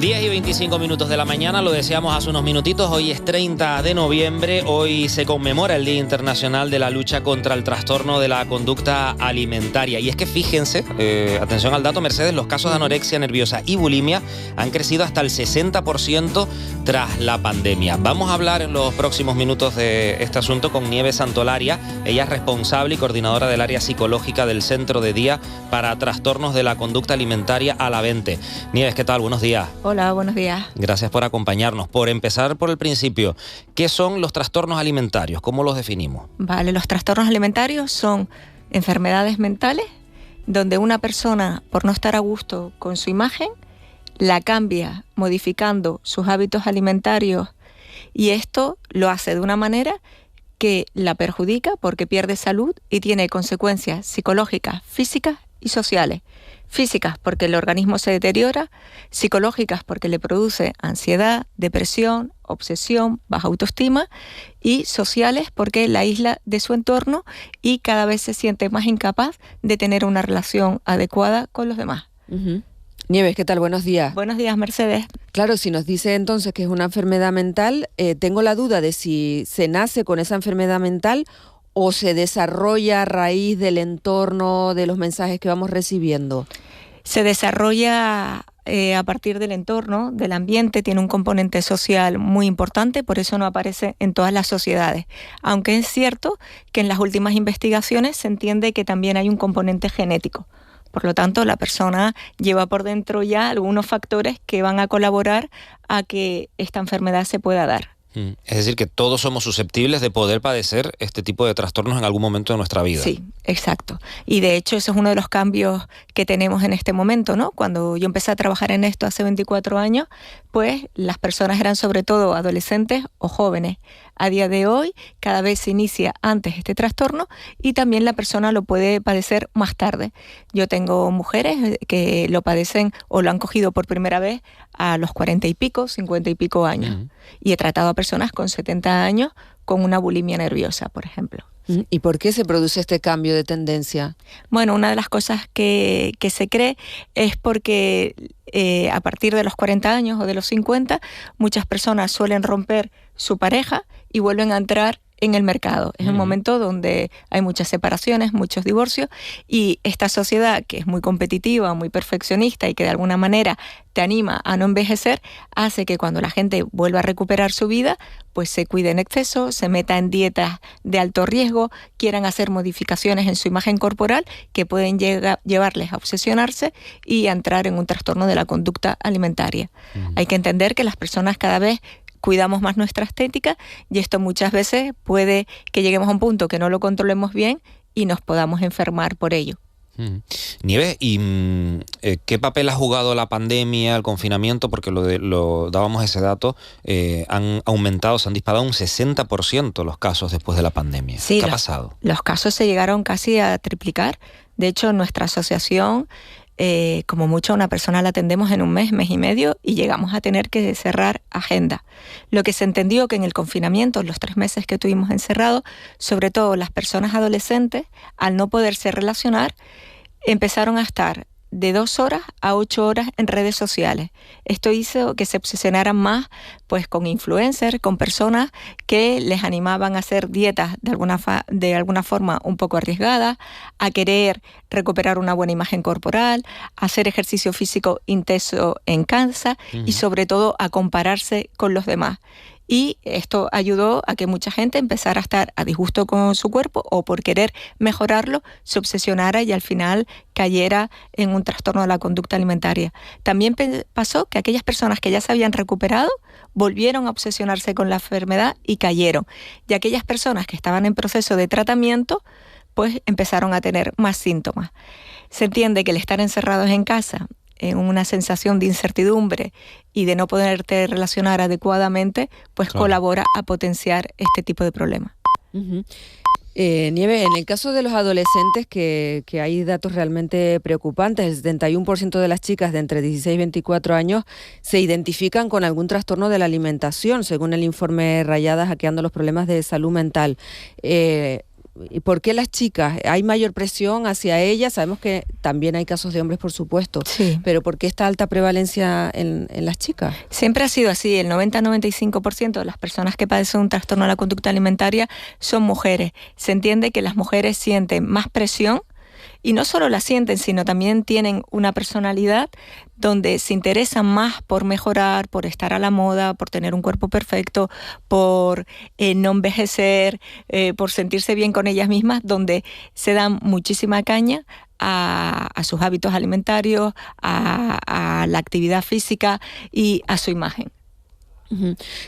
10:25 de la mañana, lo decíamos hace unos minutitos, hoy es 30 de noviembre, hoy se conmemora el Día Internacional de la Lucha contra el Trastorno de la Conducta Alimentaria. Y es que fíjense, atención al dato, Mercedes, los casos de anorexia nerviosa y bulimia han crecido hasta el 60% tras la pandemia. Vamos a hablar en los próximos minutos de este asunto con Nieves Santolaria. Ella es responsable y coordinadora del área psicológica del Centro de Día para Trastornos de la Conducta Alimentaria Alavente. Nieves, ¿qué tal? Buenos días. Hola, buenos días. Gracias por acompañarnos. Por empezar por el principio, ¿qué son los trastornos alimentarios? ¿Cómo los definimos? Vale, los trastornos alimentarios son enfermedades mentales donde una persona, por no estar a gusto con su imagen, la cambia modificando sus hábitos alimentarios, y esto lo hace de una manera que la perjudica porque pierde salud y tiene consecuencias psicológicas, físicas y sociales. Físicas porque el organismo se deteriora, psicológicas porque le produce ansiedad, depresión, obsesión, baja autoestima, y sociales porque la aísla de su entorno y cada vez se siente más incapaz de tener una relación adecuada con los demás. Nieves, ¿qué tal? Buenos días. Buenos días, Mercedes. Claro, si nos dice entonces que es una enfermedad mental, tengo la duda de si se nace con esa enfermedad mental o se desarrolla a raíz del entorno, de los mensajes que vamos recibiendo. Se desarrolla a partir del entorno, del ambiente, tiene un componente social muy importante, por eso no aparece en todas las sociedades. Aunque es cierto que en las últimas investigaciones se entiende que también hay un componente genético. Por lo tanto, la persona lleva por dentro ya algunos factores que van a colaborar a que esta enfermedad se pueda dar. Es decir, que todos somos susceptibles de poder padecer este tipo de trastornos en algún momento de nuestra vida. Sí, exacto. Y de hecho, eso es uno de los cambios que tenemos en este momento, ¿no? Cuando yo empecé a trabajar en esto hace 24 años, pues las personas eran sobre todo adolescentes o jóvenes. A día de hoy, cada vez se inicia antes este trastorno y también la persona lo puede padecer más tarde. Yo tengo mujeres que lo padecen o lo han cogido por primera vez a los 40 y pico, 50 y pico años. Y he tratado a personas con 70 años con una bulimia nerviosa, por ejemplo. ¿Y por qué se produce este cambio de tendencia? Bueno, una de las cosas que se cree es porque a partir de los 40 años o de los 50, muchas personas suelen romper su pareja y vuelven a entrar en el mercado. Es un momento donde hay muchas separaciones, muchos divorcios, y esta sociedad que es muy competitiva, muy perfeccionista y que de alguna manera te anima a no envejecer, hace que cuando la gente vuelva a recuperar su vida, pues se cuide en exceso, se meta en dietas de alto riesgo, quieran hacer modificaciones en su imagen corporal que pueden llevarles a obsesionarse y a entrar en un trastorno de la conducta alimentaria. Hay que entender que las personas cada vez cuidamos más nuestra estética y esto muchas veces puede que lleguemos a un punto que no lo controlemos bien y nos podamos enfermar por ello. Nieves, ¿y qué papel ha jugado la pandemia, el confinamiento? Porque lo dábamos ese dato, han aumentado, se han disparado un 60% los casos después de la pandemia. Sí, ¿Qué ha pasado? Los casos se llegaron casi a triplicar. De hecho, nuestra asociación, como mucho a una persona la atendemos en un mes, mes y medio, y llegamos a tener que cerrar agenda. Lo que se entendió que en el confinamiento, los 3 meses que tuvimos encerrados, sobre todo las personas adolescentes, al no poderse relacionar, empezaron a estar de 2 horas a 8 horas en redes sociales. Esto hizo que se obsesionaran más pues con influencers, con personas que les animaban a hacer dietas de alguna forma un poco arriesgadas, a querer recuperar una buena imagen corporal, a hacer ejercicio físico intenso en casa y sobre todo a compararse con los demás. Y esto ayudó a que mucha gente empezara a estar a disgusto con su cuerpo o por querer mejorarlo, se obsesionara y al final cayera en un trastorno de la conducta alimentaria. También pasó que aquellas personas que ya se habían recuperado volvieron a obsesionarse con la enfermedad y cayeron. Y aquellas personas que estaban en proceso de tratamiento, pues empezaron a tener más síntomas. Se entiende que el estar encerrados en casa, en una sensación de incertidumbre y de no poderte relacionar adecuadamente, pues claro, colabora a potenciar este tipo de problemas. Nieves, en el caso de los adolescentes, que hay datos realmente preocupantes, el 71% de las chicas de entre 16 y 24 años se identifican con algún trastorno de la alimentación, según el informe Rayadas hackeando los problemas de salud mental. ¿por qué las chicas? ¿Hay mayor presión hacia ellas? Sabemos que también hay casos de hombres, por supuesto, sí. Pero ¿por qué esta alta prevalencia en las chicas? Siempre ha sido así, el 90-95% de las personas que padecen un trastorno de la conducta alimentaria son mujeres. Se entiende que las mujeres sienten más presión, y no solo la sienten, sino también tienen una personalidad donde se interesan más por mejorar, por estar a la moda, por tener un cuerpo perfecto, por no envejecer, por sentirse bien con ellas mismas, donde se dan muchísima caña a sus hábitos alimentarios, a la actividad física y a su imagen.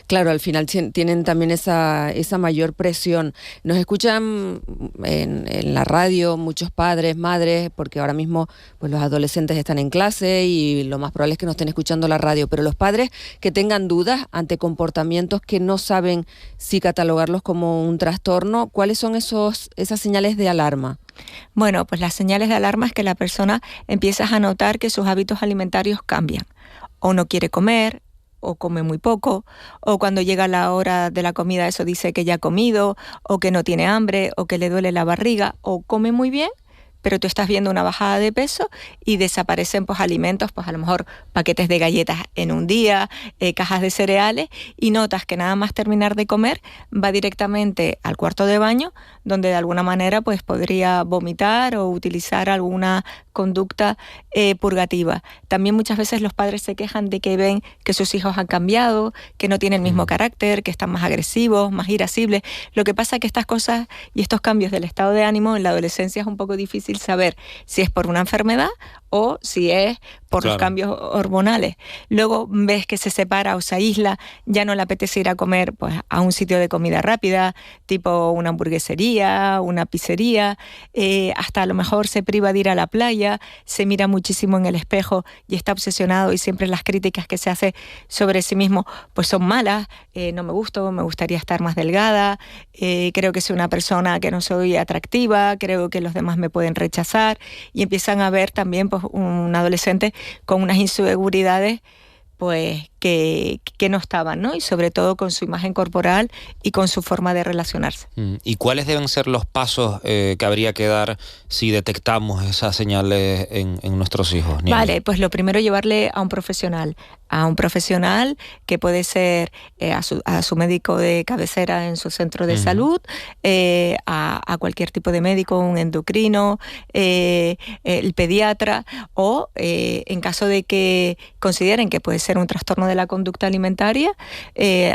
Claro, al final tienen también esa mayor presión. Nos escuchan en la radio muchos padres, madres, porque ahora mismo pues los adolescentes están en clase y lo más probable es que no estén escuchando la radio, pero los padres que tengan dudas ante comportamientos que no saben si catalogarlos como un trastorno, ¿cuáles son esas señales de alarma? Bueno, pues las señales de alarma es que la persona empieza a notar que sus hábitos alimentarios cambian, o no quiere comer, o come muy poco, o cuando llega la hora de la comida eso dice que ya ha comido, o que no tiene hambre, o que le duele la barriga, o come muy bien, pero tú estás viendo una bajada de peso y desaparecen pues alimentos, pues a lo mejor paquetes de galletas en un día, cajas de cereales, y notas que nada más terminar de comer va directamente al cuarto de baño, donde de alguna manera pues podría vomitar o utilizar alguna conducta purgativa. También muchas veces los padres se quejan de que ven que sus hijos han cambiado, que no tienen el mismo carácter, que están más agresivos, más irascibles. Lo que pasa es que estas cosas y estos cambios del estado de ánimo en la adolescencia es un poco difícil saber si es por una enfermedad o si es por los cambios hormonales. Luego ves que se separa o se aísla, ya no le apetece ir a comer pues a un sitio de comida rápida, tipo una hamburguesería, una pizzería, hasta a lo mejor se priva de ir a la playa, se mira muchísimo en el espejo y está obsesionado, y siempre las críticas que se hace sobre sí mismo pues son malas, no me gusto, me gustaría estar más delgada, creo que soy una persona que no soy atractiva, creo que los demás me pueden rechazar, y empiezan a ver también pues un adolescente con unas inseguridades pues que no estaban, ¿no? Y sobre todo con su imagen corporal y con su forma de relacionarse. ¿Y cuáles deben ser los pasos que habría que dar si detectamos esas señales en nuestros hijos? Vale, pues lo primero, llevarle a un profesional que puede ser a su médico de cabecera en su centro de salud, a cualquier tipo de médico, un endocrino, el pediatra, o en caso de que consideren que puede ser un trastorno de la conducta alimentaria,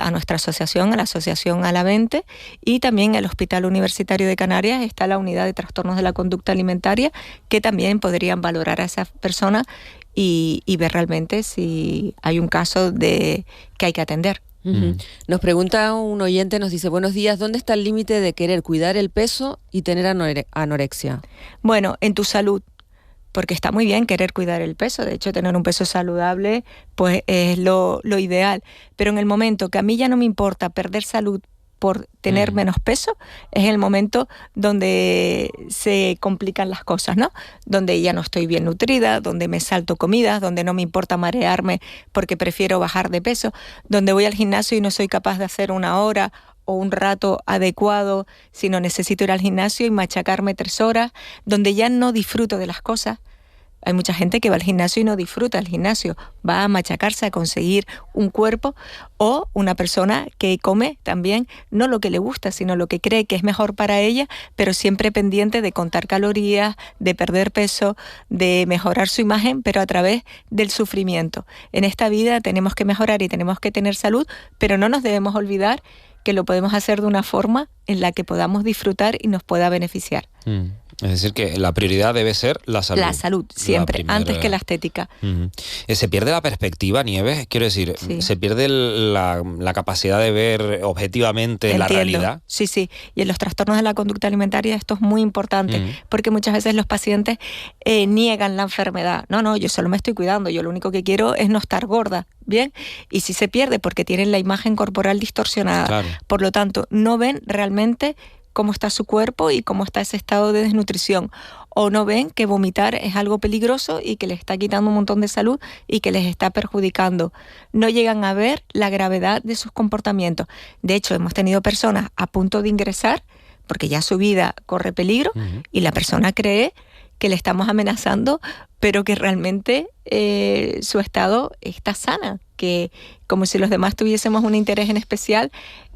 a nuestra asociación, a la Asociación Alavente, y también el Hospital Universitario de Canarias está la unidad de trastornos de la conducta alimentaria, que también podrían valorar a esa persona y ver realmente si hay un caso que hay que atender. Nos pregunta un oyente, nos dice: buenos días, ¿dónde está el límite de querer cuidar el peso y tener anorexia? Bueno, en tu salud, porque está muy bien querer cuidar el peso, de hecho tener un peso saludable pues es lo ideal, pero en el momento que a mí ya no me importa perder salud por tener menos peso, es el momento donde se complican las cosas, ¿no? Donde ya no estoy bien nutrida, donde me salto comidas, donde no me importa marearme porque prefiero bajar de peso, donde voy al gimnasio y no soy capaz de hacer una hora o un rato adecuado, sino necesito ir al gimnasio y machacarme 3 horas, donde ya no disfruto de las cosas. Hay mucha gente que va al gimnasio y no disfruta el gimnasio, va a machacarse, a conseguir un cuerpo, o una persona que come también no lo que le gusta, sino lo que cree que es mejor para ella, pero siempre pendiente de contar calorías, de perder peso, de mejorar su imagen, pero a través del sufrimiento. En esta vida tenemos que mejorar y tenemos que tener salud, pero no nos debemos olvidar que lo podemos hacer de una forma en la que podamos disfrutar y nos pueda beneficiar. Es decir, que la prioridad debe ser la salud. La salud, siempre, antes que la estética. ¿Se pierde la perspectiva, Nieves? Quiero decir, sí. ¿Se pierde la capacidad de ver objetivamente la realidad? Sí, sí. Y en los trastornos de la conducta alimentaria esto es muy importante, porque muchas veces los pacientes niegan la enfermedad. No, yo solo me estoy cuidando, yo lo único que quiero es no estar gorda. Bien, y sí se pierde porque tienen la imagen corporal distorsionada. Claro. Por lo tanto, no ven realmente cómo está su cuerpo y cómo está ese estado de desnutrición, o no ven que vomitar es algo peligroso y que les está quitando un montón de salud y que les está perjudicando. No llegan a ver la gravedad de sus comportamientos. De hecho, hemos tenido personas a punto de ingresar porque ya su vida corre peligro y la persona cree que le estamos amenazando, pero que realmente su estado está sana, que como si los demás tuviésemos un interés en especial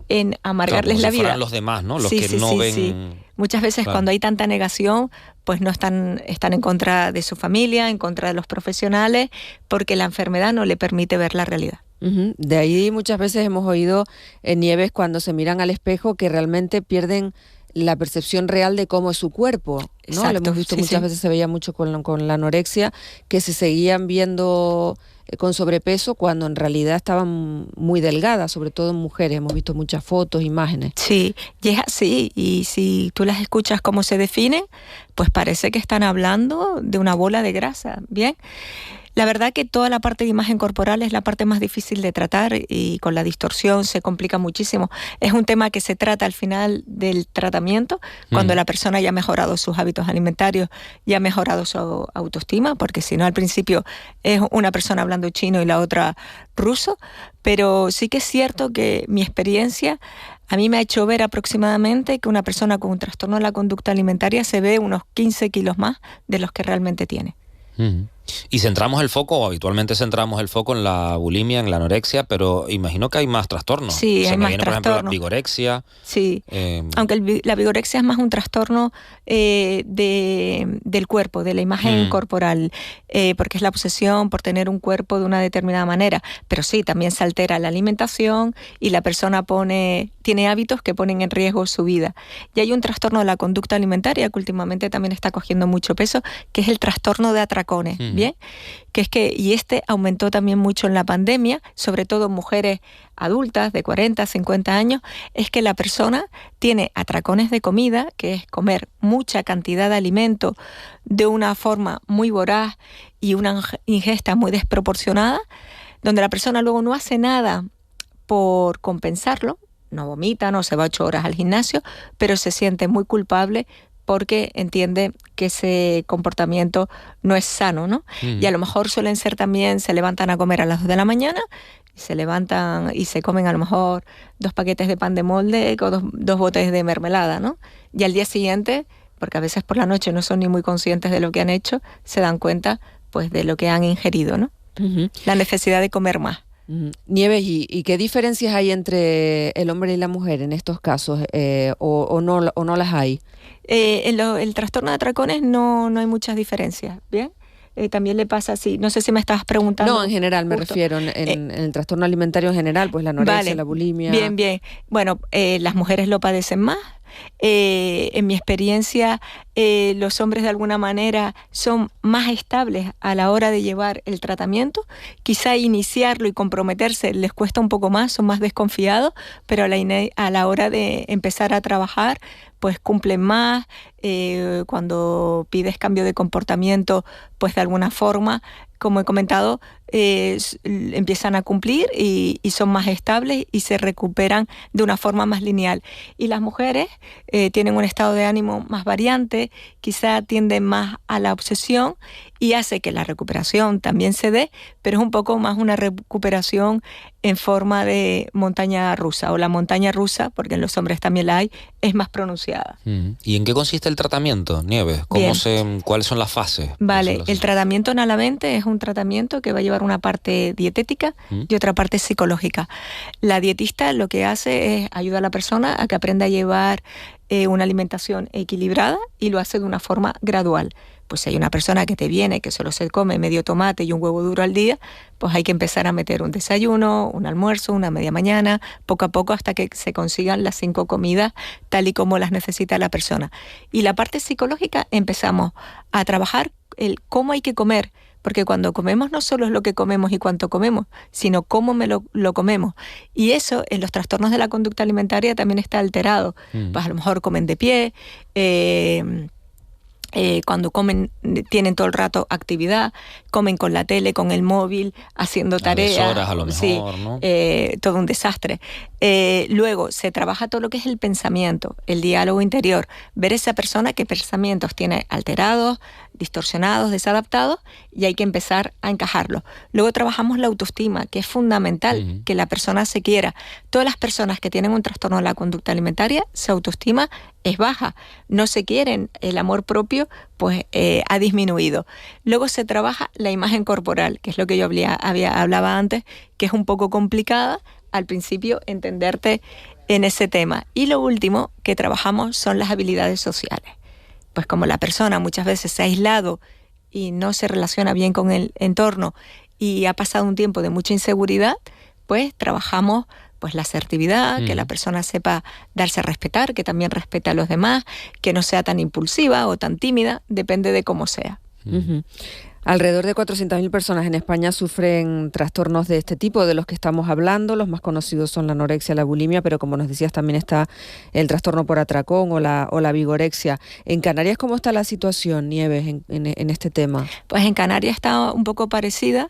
en amargarles la vida. Fueran los demás, ¿no? Los que no ven. Sí. Muchas veces cuando hay tanta negación, pues no están en contra de su familia, en contra de los profesionales, porque la enfermedad no le permite ver la realidad. De ahí muchas veces hemos oído, Nieves, cuando se miran al espejo, que realmente pierden la percepción real de cómo es su cuerpo, ¿no? Exacto, Lo hemos visto muchas veces, se veía mucho con la anorexia, que se seguían viendo con sobrepeso cuando en realidad estaban muy delgadas, sobre todo en mujeres. Hemos visto muchas fotos, imágenes. Sí, y es así, y si tú las escuchas cómo se definen, pues parece que están hablando de una bola de grasa, ¿bien? La verdad que toda la parte de imagen corporal es la parte más difícil de tratar y con la distorsión se complica muchísimo. Es un tema que se trata al final del tratamiento, cuando la persona ya ha mejorado sus hábitos alimentarios, ya ha mejorado su autoestima, porque si no al principio es una persona hablando chino y la otra ruso, pero sí que es cierto que mi experiencia a mí me ha hecho ver aproximadamente que una persona con un trastorno de la conducta alimentaria se ve unos 15 kilos más de los que realmente tiene. Y centramos el foco, o habitualmente centramos el foco en la bulimia, en la anorexia, pero imagino que hay más trastornos. Sí, hay más por trastornos. ejemplo, la vigorexia. Sí, aunque la vigorexia es más un trastorno del cuerpo, de la imagen corporal, porque es la obsesión por tener un cuerpo de una determinada manera. Pero sí, también se altera la alimentación y la persona tiene hábitos que ponen en riesgo su vida. Y hay un trastorno de la conducta alimentaria que últimamente también está cogiendo mucho peso, que es el trastorno de atracones. ¿Bien? Y este aumentó también mucho en la pandemia, sobre todo en mujeres adultas de 40, 50 años, es que la persona tiene atracones de comida, que es comer mucha cantidad de alimento de una forma muy voraz y una ingesta muy desproporcionada, donde la persona luego no hace nada por compensarlo, no vomita, no se va 8 horas al gimnasio, pero se siente muy culpable porque entiende que ese comportamiento no es sano, ¿no? Y a lo mejor suelen ser también, se levantan a comer a las 2 de la mañana, y se levantan y se comen a lo mejor 2 paquetes de pan de molde con 2 botes de mermelada, ¿no? Y al día siguiente, porque a veces por la noche no son ni muy conscientes de lo que han hecho, se dan cuenta pues de lo que han ingerido, ¿no? La necesidad de comer más. Nieves, ¿y qué diferencias hay entre el hombre y la mujer en estos casos? ¿O no las hay? El trastorno de atracones no hay muchas diferencias, ¿bien? También le pasa así, no sé si me estabas preguntando. No, en general me refiero, en el trastorno alimentario en general, pues la anorexia, la bulimia. Bien. Bueno, las mujeres lo padecen más. En mi experiencia, los hombres de alguna manera son más estables a la hora de llevar el tratamiento. Quizá iniciarlo y comprometerse les cuesta un poco más, son más desconfiados, pero a la hora de empezar a trabajar, pues cumplen más. Cuando pides cambio de comportamiento, pues de alguna forma, como he comentado, empiezan a cumplir y son más estables y se recuperan de una forma más lineal. Y las mujeres tienen un estado de ánimo más variante, quizá tienden más a la obsesión y hace que la recuperación también se dé, pero es un poco más una recuperación en forma de montaña rusa, o la montaña rusa, porque en los hombres también la hay, es más pronunciada. ¿Y en qué consiste el tratamiento, Nieves? ¿Cuáles son las fases? Vale, el tratamiento en Alavente es un tratamiento que va a llevar una parte dietética y otra parte psicológica. La dietista lo que hace es ayudar a la persona a que aprenda a llevar una alimentación equilibrada y lo hace de una forma gradual. Pues si hay una persona que te viene que solo se come medio tomate y un huevo duro al día, pues hay que empezar a meter un desayuno, un almuerzo, una media mañana, poco a poco hasta que se consigan las 5 comidas tal y como las necesita la persona. Y la parte psicológica empezamos a trabajar el cómo hay que comer, porque cuando comemos no solo es lo que comemos y cuánto comemos, sino cómo lo comemos. Y eso en los trastornos de la conducta alimentaria también está alterado. Pues a lo mejor comen de pie, cuando comen tienen todo el rato actividad, comen con la tele, con el móvil, haciendo tareas. A horas a lo mejor, sí, ¿no? Todo un desastre. Luego se trabaja todo lo que es el pensamiento, el diálogo interior, ver esa persona qué pensamientos tiene alterados, distorsionados, desadaptados, y hay que empezar a encajarlos. Luego trabajamos la autoestima, que es fundamental, que la persona se quiera. Todas las personas que tienen un trastorno de la conducta alimentaria, su autoestima es baja, no se quieren, el amor propio pues ha disminuido. Luego se trabaja la imagen corporal, que es lo que yo hablaba antes, que es un poco complicada al principio entenderte en ese tema. Y lo último que trabajamos son las habilidades sociales. Pues como la persona muchas veces se ha aislado y no se relaciona bien con el entorno y ha pasado un tiempo de mucha inseguridad, pues trabajamos pues la asertividad, que la persona sepa darse a respetar, que también respete a los demás, que no sea tan impulsiva o tan tímida, depende de cómo sea. Alrededor de 400.000 personas en España sufren trastornos de este tipo, de los que estamos hablando. Los más conocidos son la anorexia, la bulimia, pero como nos decías también está el trastorno por atracón o la vigorexia. En Canarias, ¿cómo está la situación, Nieves, en este tema? Pues en Canarias está un poco parecida,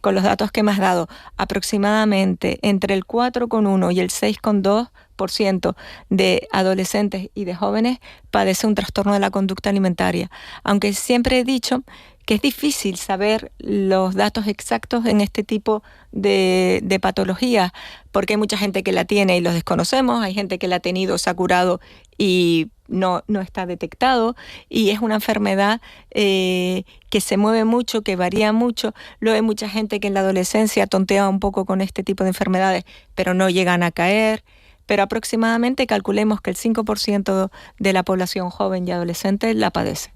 con los datos que me has dado. Aproximadamente entre el 4,1 y el 6,2% de adolescentes y de jóvenes padece un trastorno de la conducta alimentaria. Aunque siempre he dicho que es difícil saber los datos exactos en este tipo de patologías, porque hay mucha gente que la tiene y los desconocemos, hay gente que la ha tenido, se ha curado y no está detectado, y es una enfermedad que se mueve mucho, que varía mucho. Luego hay mucha gente que en la adolescencia tontea un poco con este tipo de enfermedades, pero no llegan a caer. Pero aproximadamente calculemos que el 5% de la población joven y adolescente la padece.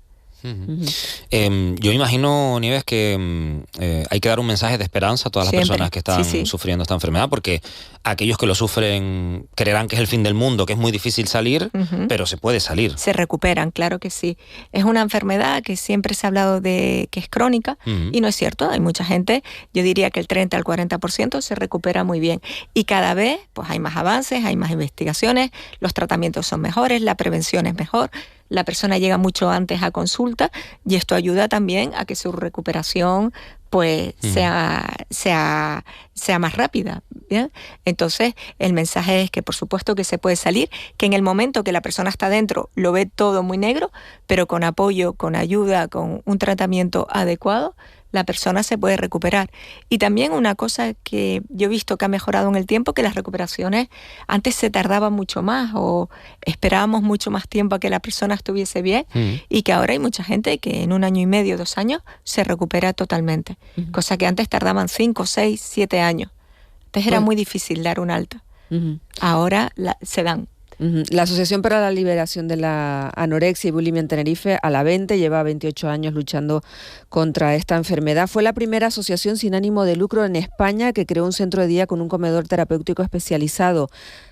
Yo imagino, Nieves, que hay que dar un mensaje de esperanza a todas las personas que están sufriendo esta enfermedad, porque aquellos que lo sufren creerán que es el fin del mundo, que es muy difícil salir, pero se puede salir. Se recuperan, claro que sí. Es una enfermedad que siempre se ha hablado de que es crónica, y no es cierto. Hay mucha gente, yo diría que el 30 al 40% se recupera muy bien. Y cada vez pues hay más avances, hay más investigaciones, los tratamientos son mejores, la prevención es mejor. La persona llega mucho antes a consulta y esto ayuda también a que su recuperación pues sea más rápida, ¿bien? Entonces el mensaje es que por supuesto que se puede salir, que en el momento que la persona está dentro lo ve todo muy negro, pero con apoyo, con ayuda, con un tratamiento adecuado, la persona se puede recuperar. Y también una cosa que yo he visto que ha mejorado en el tiempo, que las recuperaciones antes se tardaban mucho más o esperábamos mucho más tiempo a que la persona estuviese bien, y que ahora hay mucha gente que en 1 año y medio, 2 años, se recupera totalmente. Cosa que antes tardaban 5, 6, 7 años. Entonces era muy difícil dar un alta. Ahora se dan. La Asociación para la Liberación de la Anorexia y Bulimia en Tenerife, Alavente, lleva 28 años luchando contra esta enfermedad. Fue la primera asociación sin ánimo de lucro en España que creó un centro de día con un comedor terapéutico especializado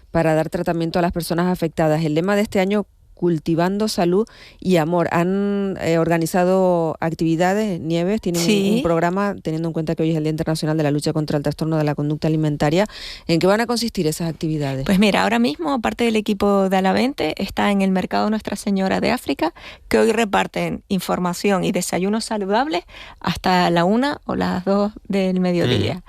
para dar tratamiento a las personas afectadas. El lema de este año: cultivando salud y amor. Han organizado actividades, Nieves, tienen un programa, teniendo en cuenta que hoy es el Día Internacional de la Lucha contra el Trastorno de la Conducta Alimentaria. ¿En qué van a consistir esas actividades? Pues mira, ahora mismo parte del equipo de Alavente está en el Mercado Nuestra Señora de África, que hoy reparten información y desayunos saludables hasta la 1 o las 2 del mediodía.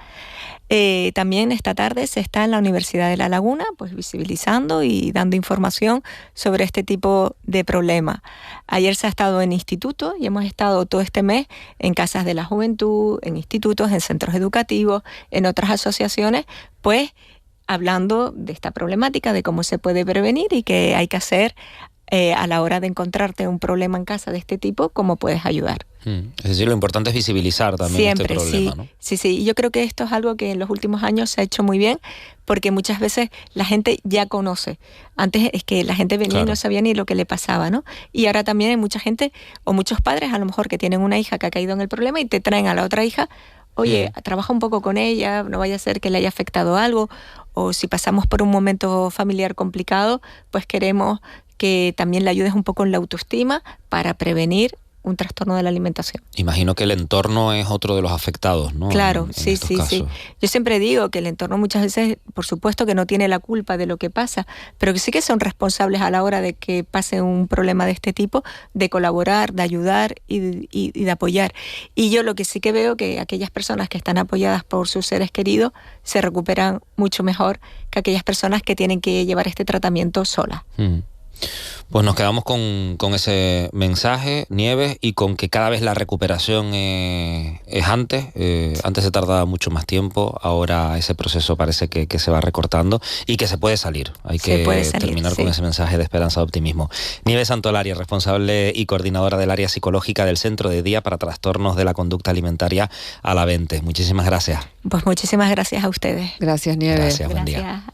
También esta tarde se está en la Universidad de La Laguna, pues visibilizando y dando información sobre este tipo de problema. Ayer se ha estado en institutos y hemos estado todo este mes en casas de la juventud, en institutos, en centros educativos, en otras asociaciones, pues hablando de esta problemática, de cómo se puede prevenir y qué hay que hacer a la hora de encontrarte un problema en casa de este tipo, cómo puedes ayudar. Es decir, lo importante es visibilizar también siempre, este problema, ¿no? Sí. Y yo creo que esto es algo que en los últimos años se ha hecho muy bien, porque muchas veces la gente ya conoce. Antes es que la gente venía y no sabía ni lo que le pasaba, ¿no? Y ahora también hay mucha gente, o muchos padres a lo mejor, que tienen una hija que ha caído en el problema y te traen a la otra hija. Oye, trabaja un poco con ella, no vaya a ser que le haya afectado algo, o si pasamos por un momento familiar complicado, pues queremos que también le ayudes un poco en la autoestima para prevenir un trastorno de la alimentación. Imagino que el entorno es otro de los afectados, ¿no? Claro, sí. Yo siempre digo que el entorno muchas veces, por supuesto que no tiene la culpa de lo que pasa, pero que sí que son responsables a la hora de que pase un problema de este tipo, de colaborar, de ayudar y de apoyar. Y yo lo que sí que veo que aquellas personas que están apoyadas por sus seres queridos se recuperan mucho mejor que aquellas personas que tienen que llevar este tratamiento solas. Pues nos quedamos con ese mensaje, Nieves, y con que cada vez la recuperación es antes. Antes se tardaba mucho más tiempo, ahora ese proceso parece que se va recortando y que se puede salir. Hay que terminar con ese mensaje de esperanza, de optimismo. Nieves Santolari, responsable y coordinadora del área psicológica del Centro de Día para Trastornos de la Conducta Alimentaria Alavente. Muchísimas gracias. Pues muchísimas gracias a ustedes. Gracias, Nieves. Gracias, buen día.